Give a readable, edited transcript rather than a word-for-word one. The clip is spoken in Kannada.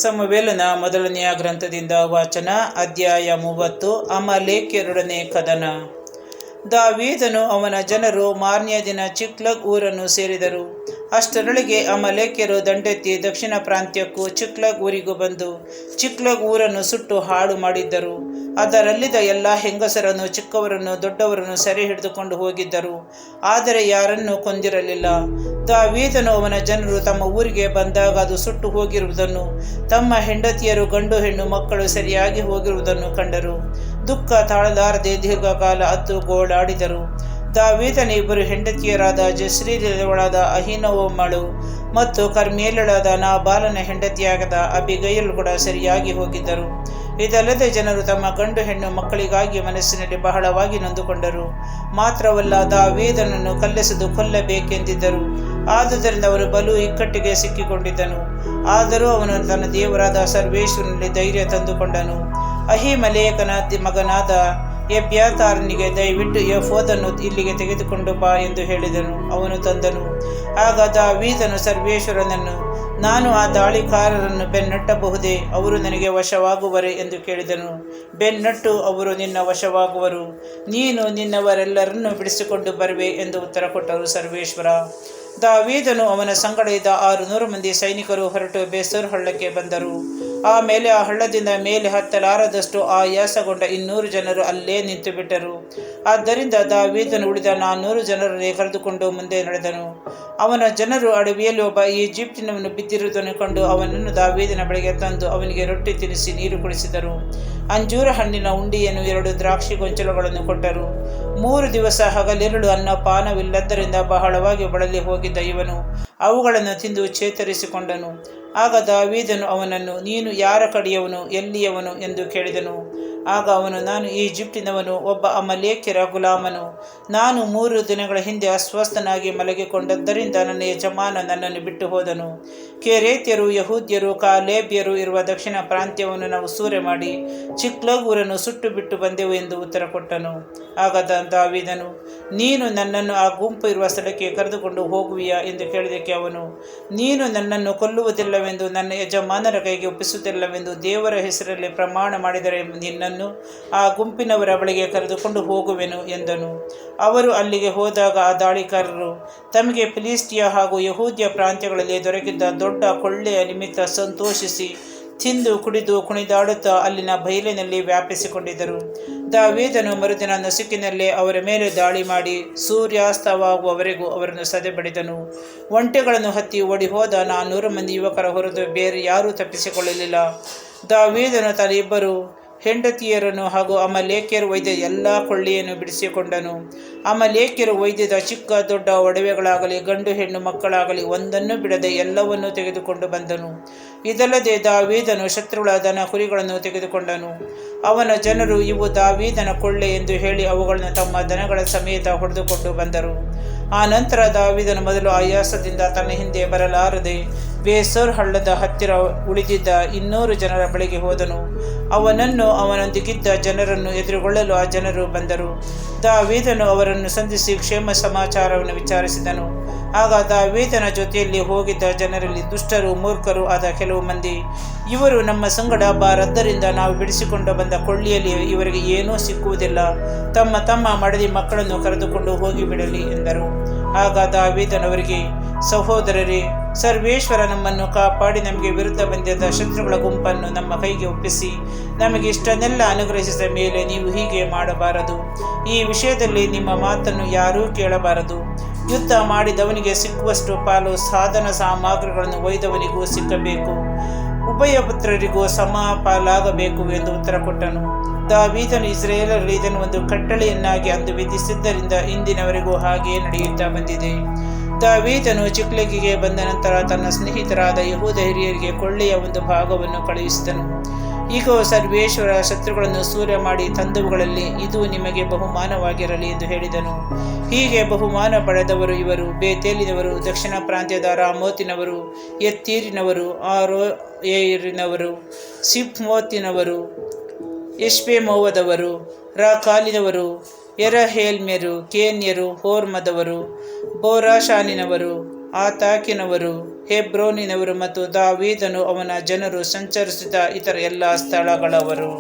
ಸಮುವೇಲನ ಮೊದಲನೆಯ ಗ್ರಂಥದಿಂದ ವಾಚನ. ಅಧ್ಯಾಯ 30. ಅಮಲೇಕ್ಯರೊಡನೆ ಕದನ. ದಾವೀದನು ಅವನ ಜನರು ಮಾರನೆಯ ದಿನ ಚಿಕ್ಲಗ್ ಊರನ್ನು ಸೇರಿದರು. ಅಷ್ಟರೊಳಗೆ ಅಮಲೇಕ್ಯರು ದಂಡೆತ್ತಿ ದಕ್ಷಿಣ ಪ್ರಾಂತ್ಯಕ್ಕೂ ಚಿಕ್ಲಗ್ ಊರಿಗೂ ಬಂದು ಚಿಕ್ಲಗ್ ಊರನ್ನು ಸುಟ್ಟು ಹಾಳು ಮಾಡಿದ್ದರು. ಅದರಲ್ಲಿದ್ದ ಎಲ್ಲ ಹೆಂಗಸರನ್ನು, ಚಿಕ್ಕವರನ್ನು, ದೊಡ್ಡವರನ್ನು ಸೆರೆ ಹಿಡಿದುಕೊಂಡು ಹೋಗಿದ್ದರು, ಆದರೆ ಯಾರನ್ನೂ ಕೊಂದಿರಲಿಲ್ಲ. ದಾವೀದನು ಅವನ ಜನರು ತಮ್ಮ ಊರಿಗೆ ಬಂದಾಗ ಅದು ಸುಟ್ಟು ಹೋಗಿರುವುದನ್ನು, ತಮ್ಮ ಹೆಂಡತಿಯರು, ಗಂಡು ಹೆಣ್ಣು ಮಕ್ಕಳು ಸರಿಯಾಗಿ ಹೋಗಿರುವುದನ್ನು ಕಂಡರು. ದುಃಖ ತಾಳಲಾರದೆ ದೀರ್ಘಕಾಲ ಅತ್ತು ಗೋಳಾಡಿದರು. ದಾವೀದನ ಇಬ್ಬರು ಹೆಂಡತಿಯರಾದ ಜೆಸ್ರೀಯಳಾದ ಅಹೀನೋವಮಳು ಮತ್ತು ಕರ್ಮೇಲಳಾದ ನಾಬಾಲನ ಹೆಂಡತಿಯಾದ ಅಬಿಗೈಲ್ ಕೂಡ ಸರಿಯಾಗಿ ಹೋಗಿದ್ದರು. ಇದಲ್ಲದೆ ಜನರು ತಮ್ಮ ಗಂಡು ಹೆಣ್ಣು ಮಕ್ಕಳಿಗಾಗಿ ಮನಸ್ಸಿನಲ್ಲಿ ಬಹಳವಾಗಿ ನೊಂದುಕೊಂಡರು. ಮಾತ್ರವಲ್ಲ, ದಾವೀದನನ್ನು ಕಲ್ಲೆಸೆದು ಕೊಲ್ಲಬೇಕೆಂದಿದ್ದರು. ಆದುದರಿಂದ ಅವನು ಬಲು ಇಕ್ಕಟ್ಟಿಗೆ ಸಿಕ್ಕಿಕೊಂಡಿದ್ದನು. ಆದರೂ ಅವನು ತನ್ನ ದೇವರಾದ ಸರ್ವೇಶ್ವರನಲ್ಲಿ ಧೈರ್ಯ ತಂದುಕೊಂಡನು. ಅಹೀಮಲೇಕನ ಮಗನಾದ ಎಬ್ಯಾತಾರನಿಗೆ, ದಯವಿಟ್ಟು ಎಫೋದನ್ನು ಇಲ್ಲಿಗೆ ತೆಗೆದುಕೊಂಡು ಬಾ ಎಂದು ಹೇಳಿದನು. ಅವನು ತಂದನು. ಆಗ ದಾವೀದನು ಸರ್ವೇಶ್ವರನನ್ನು, ನಾನು ಆ ದಾಳಿಕಾರರನ್ನು ಬೆನ್ನಟ್ಟಬಹುದೇ? ಅವರು ನನಗೆ ವಶವಾಗುವರೆ ಎಂದು ಕೇಳಿದನು. ಬೆನ್ನಟ್ಟು ಅವರು ನಿನ್ನ ವಶವಾಗುವರು, ನೀನು ನಿನ್ನವರೆಲ್ಲರನ್ನು ಬಿಡಿಸಿಕೊಂಡು ಬರುವೆ ಎಂದು ಉತ್ತರ ಕೊಟ್ಟರು ಸರ್ವೇಶ್ವರ. ದಾವೀದನು ಅವನ ಸಂಗಡ ಇದ್ದ 600 ಮಂದಿ ಸೈನಿಕರು ಹೊರಟು ಬೇಸೋರ್ ಹಳ್ಳಕ್ಕೆ ಬಂದರು. ಆಮೇಲೆ ಆ ಹಳ್ಳದಿಂದ ಮೇಲೆ ಹತ್ತಲಾರದಷ್ಟು ಆಯಾಸಗೊಂಡ 200 ಜನರು ಅಲ್ಲೇ ನಿಂತು ಬಿಟ್ಟರು. ಆದ್ದರಿಂದ ದಾವೀದನು ಉಳಿದ 400 ಜನರನ್ನೇ ಕರೆದುಕೊಂಡು ಮುಂದೆ ನಡೆದನು. ಅವನ ಜನರು ಅಡವಿಯಲ್ಲಿ ಒಬ್ಬ ಈಜಿಪ್ಟಿನವನು ಬಿದ್ದಿರುವುದನ್ನು ಕಂಡು ಅವನನ್ನು ದಾವೀದನ ಬಳಿಗೆ ತಂದು ಅವನಿಗೆ ರೊಟ್ಟಿ ತಿನ್ನಿಸಿ ನೀರು ಕುಡಿಸಿದರು. ಅಂಜೂರ ಹಣ್ಣಿನ ಉಂಡಿಯನ್ನು 2 ದ್ರಾಕ್ಷಿ ಗೊಂಚಲುಗಳನ್ನು ಕೊಟ್ಟರು. 3 ದಿವಸ ಹಗಲಿರುಳು ಅನ್ನಪಾನವಿಲ್ಲದ್ದರಿಂದ ಬಹಳವಾಗಿ ಬಳಲಿ ಹೋಗಿದ್ದ ಇವನು ಅವುಗಳನ್ನು ತಿಂದು ಚೇತರಿಸಿಕೊಂಡನು. ಆಗ ದಾವೀದನು ಅವನನ್ನು, ನೀನು ಯಾರ ಕಡೆಯವನು, ಎಲ್ಲಿಯವನು ಎಂದು ಕೇಳಿದನು. ಆಗ ಅವನು, ನಾನು ಈಜಿಪ್ಟಿನವನು, ಒಬ್ಬ ಅಮಲೇಕ್ಯರ ಗುಲಾಮನು. ನಾನು 3 ದಿನಗಳ ಹಿಂದೆ ಅಸ್ವಸ್ಥನಾಗಿ ಮಲಗಿಕೊಂಡದ್ದರಿಂದ ನನ್ನ ಯಜಮಾನ ನನ್ನನ್ನು ಬಿಟ್ಟು ಹೋದನು. ಕೆರೇತ್ಯರು, ಯಹೂದ್ಯರು, ಕಾಲೇಬ್ಯರು ಇರುವ ದಕ್ಷಿಣ ಪ್ರಾಂತ್ಯವನ್ನು ನಾವು ಸೂರೆ ಮಾಡಿ ಚಿಕ್ಲಗ್ ಊರನ್ನು ಸುಟ್ಟು ಬಿಟ್ಟು ಬಂದೆವು ಎಂದು ಉತ್ತರ ಕೊಟ್ಟನು. ಆಗ ದಾವೀದನು, ನೀನು ನನ್ನನ್ನು ಆ ಗುಂಪು ಇರುವ ಸ್ಥಳಕ್ಕೆ ಕರೆದುಕೊಂಡು ಹೋಗುವಿಯಾ ಎಂದು ಕೇಳಿದಕ್ಕೆ ಅವನು, ನೀನು ನನ್ನನ್ನು ಕೊಲ್ಲುವುದಿಲ್ಲವೆಂದು, ನನ್ನ ಯಜಮಾನರ ಕೈಗೆ ಒಪ್ಪಿಸುವುದಿಲ್ಲವೆಂದು ದೇವರ ಹೆಸರಲ್ಲಿ ಪ್ರಮಾಣ ಮಾಡಿದರೆ ನಿನ್ನನ್ನು ಆ ಗುಂಪಿನವರ ಬಳಿಗೆ ಕರೆದುಕೊಂಡು ಹೋಗುವೆನು ಎಂದನು. ಅವರು ಅಲ್ಲಿಗೆ ಹೋದಾಗ ಆ ದಾಳಿಕಾರರು ತಮಗೆ ಫಿಲಿಸ್ಟಿಯ ಹಾಗೂ ಯಹೂದ್ಯ ಪ್ರಾಂತ್ಯಗಳಲ್ಲಿ ದೊರಕಿದ್ದ ದೊಡ್ಡ ಕೊಳ್ಳೆಯ ನಿಮಿತ್ತ ಸಂತೋಷಿಸಿ ತಿಂದು ಕುಡಿದು ಕುಣಿದಾಡುತ್ತಾ ಅಲ್ಲಿನ ಬಯಲಿನಲ್ಲಿ ವ್ಯಾಪಿಸಿಕೊಂಡಿದ್ದರು. ದಾವೀದನು ಮರುದಿನ ನಸುಕಿನಲ್ಲೇ ಅವರ ಮೇಲೆ ದಾಳಿ ಮಾಡಿ ಸೂರ್ಯಾಸ್ತವಾಗುವವರೆಗೂ ಅವರನ್ನು ಸದೆಬಡಿದನು. ಒಂಟೆಗಳನ್ನು ಹತ್ತಿ ಓಡಿ ಹೋದ 400 ಮಂದಿ ಯುವಕರ ಹೊರತು ಬೇರೆ ಯಾರೂ ತಪ್ಪಿಸಿಕೊಳ್ಳಲಿಲ್ಲ. ದಾವೀದನು ತನ್ನ ಇಬ್ಬರು ಹೆಂಡತಿಯರನ್ನು ಹಾಗೂ ಅಮಲೇಕ್ಯರು ಒಯ್ದ ಎಲ್ಲ ಕೊಳ್ಳೆಯನ್ನು ಬಿಡಿಸಿಕೊಂಡನು. ಅಮಲೇಕ್ಯರು ಒಯ್ದಿದ್ದ ಚಿಕ್ಕ ದೊಡ್ಡ ಒಡವೆಗಳಾಗಲಿ ಗಂಡು ಹೆಣ್ಣು ಮಕ್ಕಳಾಗಲಿ ಒಂದನ್ನು ಬಿಡದೆ ಎಲ್ಲವನ್ನೂ ತೆಗೆದುಕೊಂಡು ಬಂದನು. ಇದಲ್ಲದೆ ದಾವೀದನು ಶತ್ರುಗಳ ದನ ಕುರಿಗಳನ್ನು ತೆಗೆದುಕೊಂಡನು. ಅವನ ಜನರು ಇವು ದಾವೀದನ ಕೊಳ್ಳೆ ಎಂದು ಹೇಳಿ ಅವುಗಳನ್ನು ತಮ್ಮ ದನಗಳ ಸಮೇತ ಹೊಡೆದುಕೊಂಡು ಬಂದರು. ಆ ನಂತರ ದಾವೀದನು ಮೊದಲು ಆಯಾಸದಿಂದ ತನ್ನ ಹಿಂದೆ ಬರಲಾರದೆ ಬೇಸೋರ್ ಹಳ್ಳದ ಹತ್ತಿರ ಉಳಿದಿದ್ದ 200 ಜನರ ಬಳಿಗೆ ಹೋದನು. ಅವನೊಂದಿಗಿದ್ದ ಜನರನ್ನು ಎದುರುಗೊಳ್ಳಲು ಆ ಜನರು ಬಂದರು. ದಾವೀದನು ಅವರನ್ನು ಸಂಧಿಸಿ ಕ್ಷೇಮ ಸಮಾಚಾರವನ್ನು ವಿಚಾರಿಸಿದನು. ಆಗ ದಾವೀದನ ಜೊತೆಯಲ್ಲಿ ಹೋಗಿದ್ದ ಜನರಲ್ಲಿ ದುಷ್ಟರು, ಮೂರ್ಖರು ಆದ ಕೆಲವು ಮಂದಿ, ಇವರು ನಮ್ಮ ಸಂಗಡ ಬಾರದ್ದರಿಂದ ನಾವು ಬಿಡಿಸಿಕೊಂಡು ಬಂದ ಕೊಳ್ಳಿಯಲ್ಲಿ ಇವರಿಗೆ ಏನೂ ಸಿಕ್ಕುವುದಿಲ್ಲ, ತಮ್ಮ ತಮ್ಮ ಮಡದಿ ಮಕ್ಕಳನ್ನು ಕರೆದುಕೊಂಡು ಹೋಗಿಬಿಡಲಿ ಎಂದರು. ಆಗ ದಾವೀದನವರಿಗೆ, ಸಹೋದರರೇ, ಸರ್ವೇಶ್ವರ ನಮ್ಮನ್ನು ಕಾಪಾಡಿ ನಮಗೆ ವಿರುದ್ಧ ಬಂದಿದ್ದ ಶತ್ರುಗಳ ಗುಂಪನ್ನು ನಮ್ಮ ಕೈಗೆ ಒಪ್ಪಿಸಿ ನಮಗೆ ಇಷ್ಟನ್ನೆಲ್ಲ ಅನುಗ್ರಹಿಸಿದ ಮೇಲೆ ನೀವು ಹೀಗೆ ಮಾಡಬಾರದು. ಈ ವಿಷಯದಲ್ಲಿ ನಿಮ್ಮ ಮಾತನ್ನು ಯಾರೂ ಕೇಳಬಾರದು. ಯುದ್ಧ ಮಾಡಿದವನಿಗೆ ಸಿಕ್ಕುವಷ್ಟು ಪಾಲು ಸಾಧನ ಸಾಮಗ್ರಿಗಳನ್ನು ಒಯ್ದವನಿಗೂ ಸಿಕ್ಕಬೇಕು, ಉಭಯ ಪುತ್ರರಿಗೂ ಸಮ ಪಾಲಾಗಬೇಕು ಎಂದು ಉತ್ತರ ಕೊಟ್ಟನು. ದಾವೀದನು ಇಸ್ರಾಯೇಲರಲ್ಲಿ ಇದನ್ನು ಒಂದು ಕಟ್ಟಳೆಯನ್ನಾಗಿ ಅಂದು ವಿಧಿಸಿದ್ದರಿಂದ ಇಂದಿನವರೆಗೂ ಹಾಗೆಯೇ ನಡೆಯುತ್ತಾ ಬಂದಿದೆ. ದಾವೀದನು ಚಿಕ್ಲಗಿಗೆ ಬಂದ ನಂತರ ತನ್ನ ಸ್ನೇಹಿತರಾದ ಯಹೂದ ಹಿರಿಯರಿಗೆ ಕೊಳ್ಳೆಯ ಒಂದು ಭಾಗವನ್ನು ಕಳುಹಿಸಿದನು. ಈಗ ಸರ್ವೇಶ್ವರ ಶತ್ರುಗಳನ್ನು ಸೂರೆ ಮಾಡಿ ತಂದವುಗಳಲ್ಲಿ ಇದು ನಿಮಗೆ ಬಹುಮಾನವಾಗಿರಲಿ ಎಂದು ಹೇಳಿದನು. ಹೀಗೆ ಬಹುಮಾನ ಪಡೆದವರು ಇವರು: ಬೇತೇಲಿನವರು, ದಕ್ಷಿಣ ಪ್ರಾಂತ್ಯದ ರಾಮೋತಿನವರು, ಯತ್ತೀರಿನವರು, ಆರೋಯೇರಿನವರು, ಸಿಫ್ಮೋತಿನವರು, ಎಷ್ಪೆಮೋವದವರು, ರಾಕಾಲಿನವರು, ಎರಹೇಲ್ಮ್ಯರು, ಕೇನ್ಯರು, ಹೋರ್ಮದವರು, ಬೋರಾಷಾನಿನವರು, ಆತಾಕಿನವರು, ಹೆಬ್ರೋನಿನವರು ಮತ್ತು ದಾವೀದನು ಅವನ ಜನರು ಸಂಚರಿಸಿದ ಇತರ ಎಲ್ಲ ಸ್ಥಳಗಳವರು.